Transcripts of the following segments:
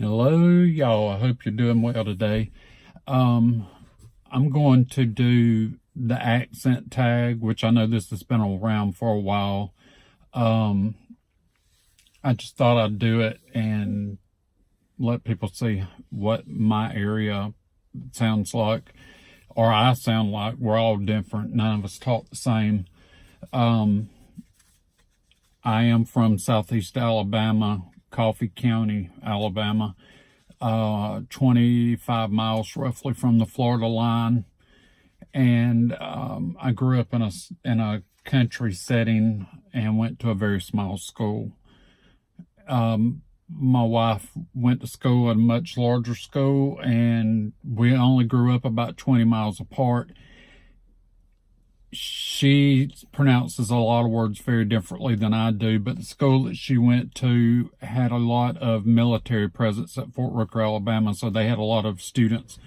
Hello, y'all. I hope you're doing well today. I'm going to do the accent tag, which I know this has been around for a while. I just thought I'd do it and let people see what my area sounds like, or I sound like. We're all different. None of us talk the same. I am from Southeast Alabama, Coffee County, Alabama, 25 miles roughly from the Florida line. And I grew up in a country setting and went to a very small school. My wife went to school at a much larger school, and we only grew up about 20 miles apart. She pronounces a lot of words very differently than I do, but the school that she went to had a lot of military presence at Fort Rucker, Alabama, so they had a lot of students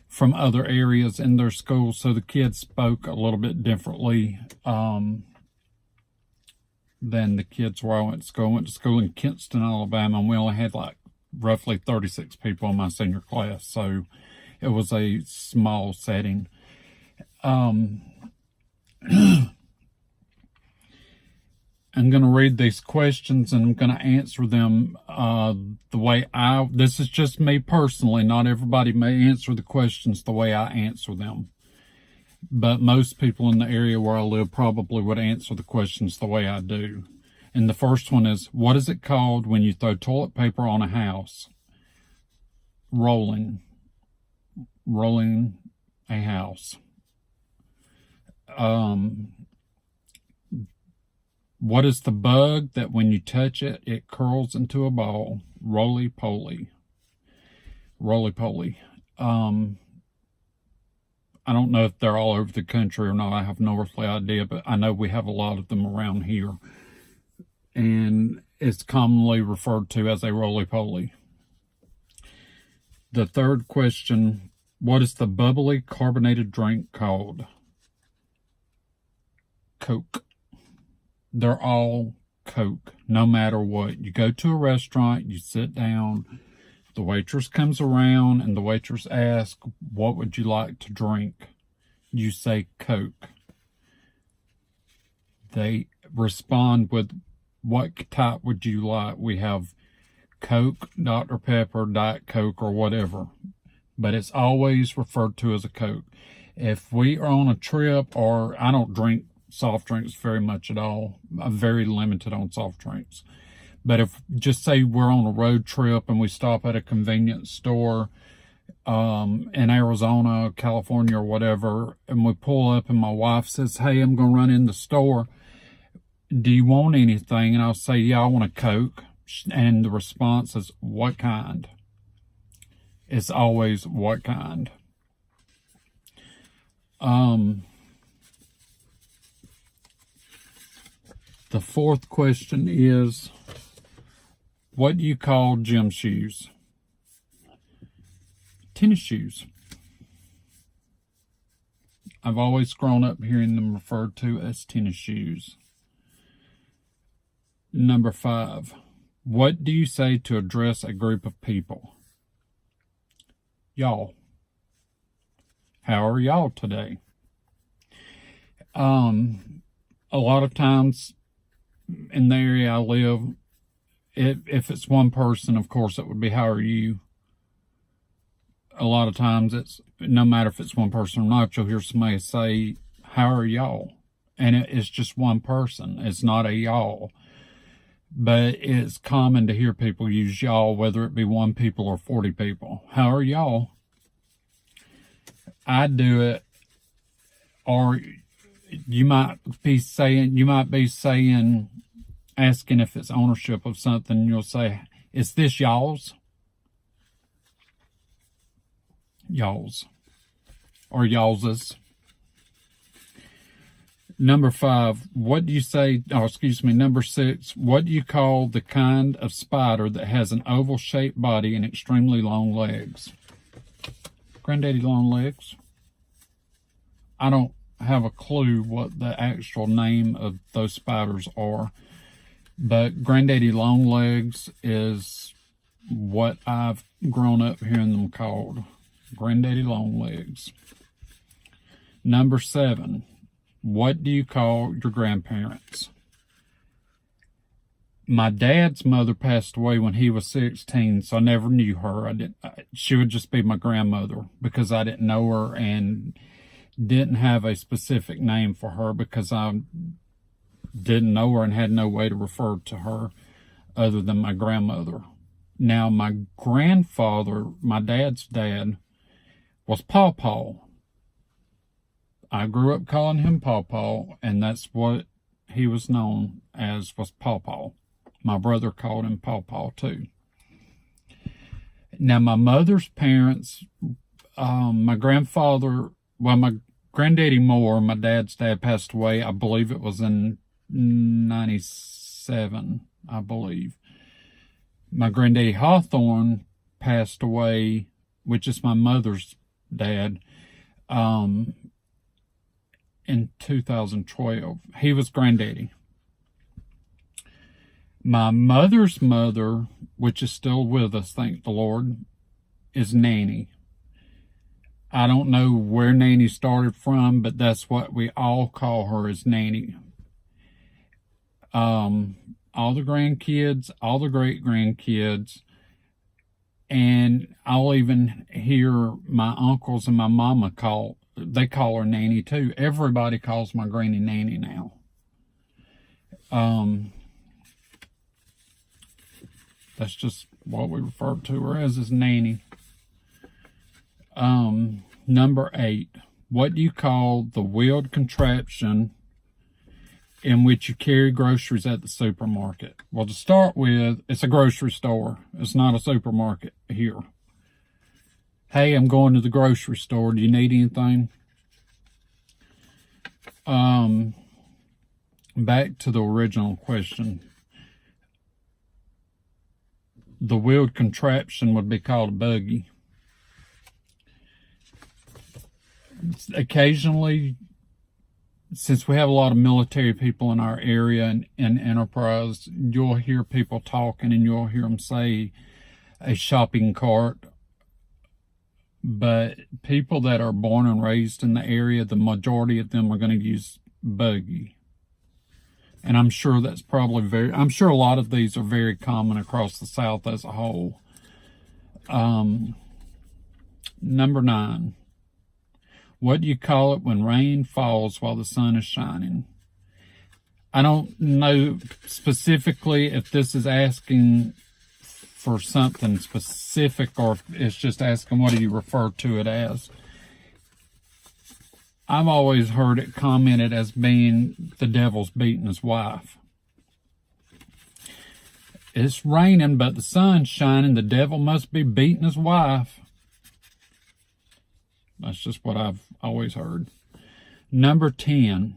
from other areas in their school, so the kids spoke a little bit differently than the kids where I went to school. I went to school in Kinston, Alabama, and we only had like roughly 36 people in my senior class, so it was a small setting. I'm going to read these questions and I'm going to answer them the way this is just me personally. Not everybody may answer the questions the way I answer them. But most people in the area where I live probably would answer the questions the way I do. And the first one is, what is it called when you throw toilet paper on a house? Rolling. Rolling a house. What is the bug that when you touch it, it curls into a ball? Roly-poly. Roly-poly. I don't know if they're all over the country or not. I have no earthly idea, but I know we have a lot of them around here. And it's commonly referred to as a roly-poly. The third question, what is the bubbly carbonated drink called? Coke. They're all Coke, no matter what. You go to a restaurant, you sit down, the waitress comes around, and the waitress asks, what would you like to drink? You say Coke. They respond with, what type would you like? We have Coke, Dr. Pepper, Diet Coke, or whatever. But it's always referred to as a Coke. If we are on a trip, or I don't drink soft drinks very much at all. I'm very limited on soft drinks. But if, just say we're on a road trip and we stop at a convenience store in Arizona, California, or whatever, and we pull up and my wife says, hey, I'm going to run in the store. Do you want anything? And I'll say, yeah, I want a Coke. And the response is, what kind? It's always, what kind? The fourth question is, what do you call gym shoes? Tennis shoes. I've always grown up hearing them referred to as tennis shoes. Number 5, what do you say to address a group of people? Y'all. How are y'all today? A lot of times, in the area I live, if it's one person, of course, it would be, how are you? A lot of times, it's no matter if it's one person or not, you'll hear somebody say, how are y'all? And it's just one person. It's not a y'all. But it's common to hear people use y'all, whether it be 1 people or 40 people. How are y'all? I do it, or you might be saying, asking if it's ownership of something, you'll say, is this y'all's? Y'all's. Or y'alls's. Number 5, what do you say, number 6, what do you call the kind of spider that has an oval-shaped body and extremely long legs? Granddaddy long legs? I don't have a clue what the actual name of those spiders are, but Granddaddy Longlegs is what I've grown up hearing them called. Granddaddy Longlegs. Number 7, what do you call your grandparents? My dad's mother passed away when he was 16, so I never knew her. She would just be my grandmother because I didn't know her and didn't have a specific name for her because I didn't know her and had no way to refer to her other than my grandmother. Now, my grandfather, my dad's dad, was Pawpaw. I grew up calling him Pawpaw, and that's what he was known as, was Pawpaw. My brother called him Pawpaw too. Now, my mother's parents, my grandfather, well, my granddaddy Moore, my dad's dad, passed away. I believe it was in 97, I believe. My granddaddy Hawthorne passed away, which is my mother's dad, in 2012. He was granddaddy. My mother's mother, which is still with us, thank the Lord, is Nanny. I don't know where Nanny started from, but that's what we all call her, is Nanny. All the grandkids, all the great-grandkids, and I'll even hear my uncles and my mama they call her Nanny too. Everybody calls my granny Nanny now. That's just what we refer to her as, is Nanny. Number 8. What do you call the wheeled contraption in which you carry groceries at the supermarket? Well, to start with, it's a grocery store. It's not a supermarket here. Hey, I'm going to the grocery store. Do you need anything? Back to the original question. The wheeled contraption would be called a buggy. Occasionally, since we have a lot of military people in our area and in Enterprise, you'll hear people talking and you'll hear them say a shopping cart. But people that are born and raised in the area, the majority of them are going to use buggy. And I'm sure that's probably I'm sure a lot of these are very common across the South as a whole. Number 9. What do you call it when rain falls while the sun is shining? I don't know specifically if this is asking for something specific or if it's just asking what do you refer to it as. I've always heard it commented as being the devil's beating his wife. It's raining, but the sun's shining. The devil must be beating his wife. That's just what I've always heard. Number 10.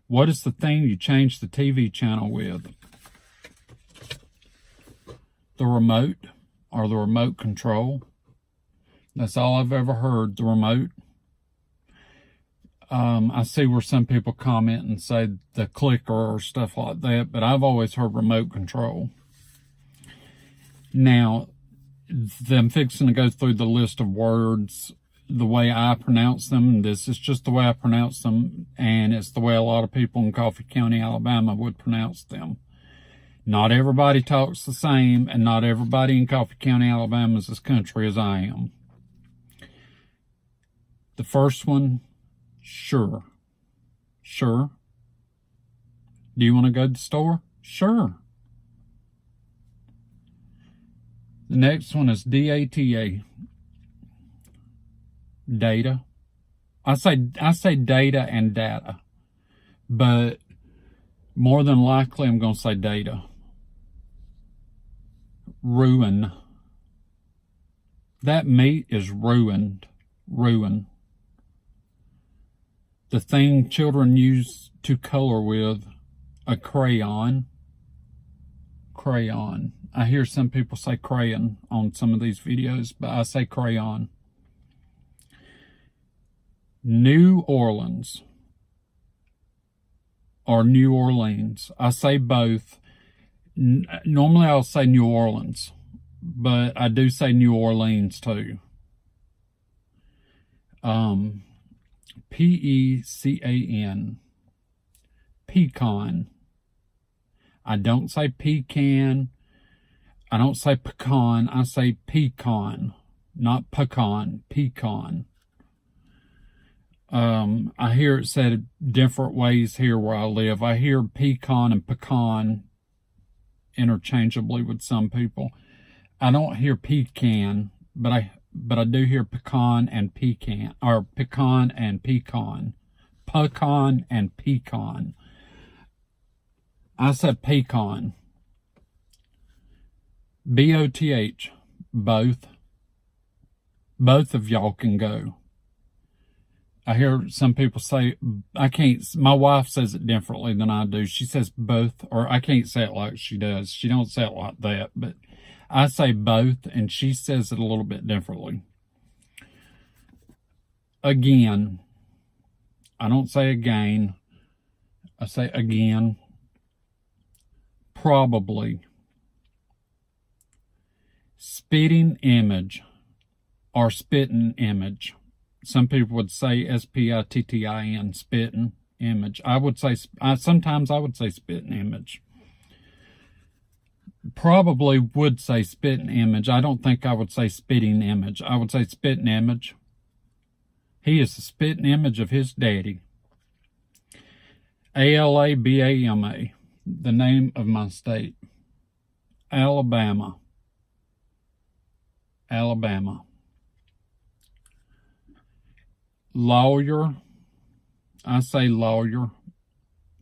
What is the thing you change the TV channel with? The remote or the remote control. That's all I've ever heard, the remote. I see where some people comment and say the clicker or stuff like that, but I've always heard remote control. Now, I'm fixing to go through the list of words the way I pronounce them. This is just the way I pronounce them, and it's the way a lot of people in Coffee County, Alabama would pronounce them. Not everybody talks the same, and not everybody in Coffee County, Alabama is as country as I am. The first one, sure. Sure. Do you want to go to the store? Sure. The next one is DATA. Data. I say data and data, but more than likely I'm going to say data. Ruin. That meat is ruined. Ruin. The thing children use to color with, a crayon. Crayon. I hear some people say crayon on some of these videos, but I say crayon. New Orleans or New Orleans. I say both. Normally I'll say New Orleans, but I do say New Orleans too. Pecan. Pecan. I don't say pecan. I don't say pecan. I say pecan. Not pecan. Pecan. I hear it said different ways here where I live. I hear pecan and pecan interchangeably with some people. I don't hear pecan, but I do hear pecan and pecan, or pecan and pecan. Pecan and pecan. I said pecan. B-O-T-H. Both. Both of y'all can go. I hear some people say, I can't, my wife says it differently than I do. She says both, or I can't say it like she does. She don't say it like that, but I say both, and she says it a little bit differently. Again. I don't say again. I say again. Probably. Spitting image, or spitting image. Some people would say S-P-I-T-T-I-N, spitting image. I would say, sometimes I would say spitting image. Probably would say spitting image. I don't think I would say spitting image. I would say spitting image. He is the spitting image of his daddy. A-L-A-B-A-M-A, the name of my state. Alabama. Alabama. Lawyer. I say lawyer.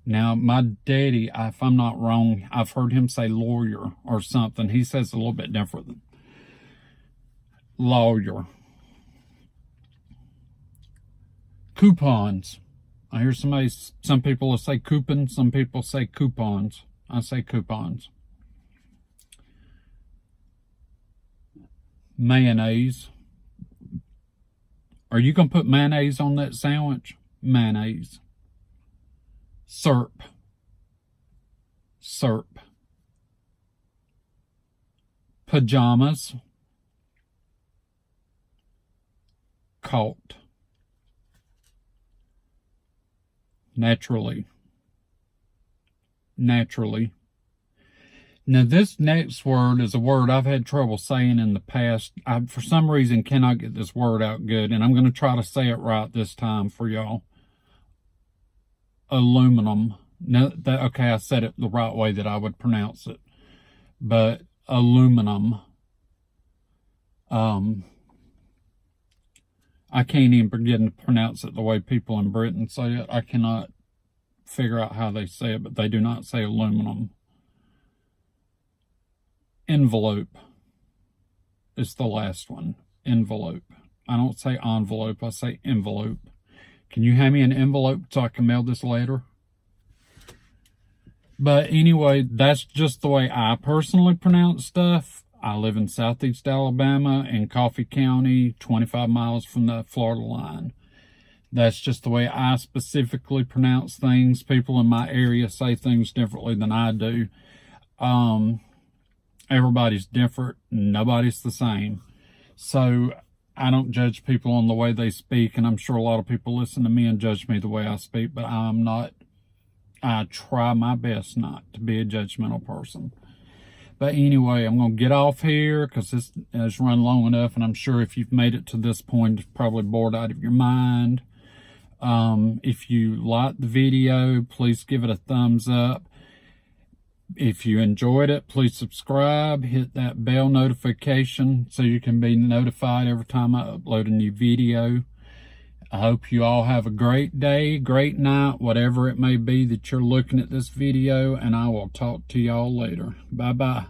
Now, my daddy, if I'm not wrong, I've heard him say lawyer or something. He says a little bit different. Lawyer. Coupons. I hear some people will say coupons, some people say coupons. I say coupons. Mayonnaise. Are you going to put mayonnaise on that sandwich? Mayonnaise. Syrup. Syrup. Pajamas. Caught. Naturally. Naturally. Now, this next word is a word I've had trouble saying in the past. I, for some reason, cannot get this word out good, and I'm going to try to say it right this time for y'all. Aluminum. Now, okay, I said it the right way that I would pronounce it. But aluminum. I can't even begin to pronounce it the way people in Britain say it. I cannot figure out how they say it, but they do not say aluminum. Envelope is the last one. Envelope. I don't say envelope, I say envelope. Can you hand me an envelope so I can mail this letter? But anyway, that's just the way I personally pronounce stuff. I live in Southeast Alabama in Coffee County, 25 miles from the Florida line. That's just the way I specifically pronounce things. People in my area say things differently than I do. Everybody's different. Nobody's the same. So I don't judge people on the way they speak, and I'm sure a lot of people listen to me and judge me the way I speak, but I'm not. I try my best not to be a judgmental person. But anyway, I'm going to get off here because this has run long enough, and I'm sure if you've made it to this point, it's probably bored out of your mind. If you like the video, please give it a thumbs up. If you enjoyed it, please subscribe, hit that bell notification so you can be notified every time I upload a new video. I hope you all have a great day, great night, whatever it may be that you're looking at this video, and I will talk to y'all later. Bye-bye.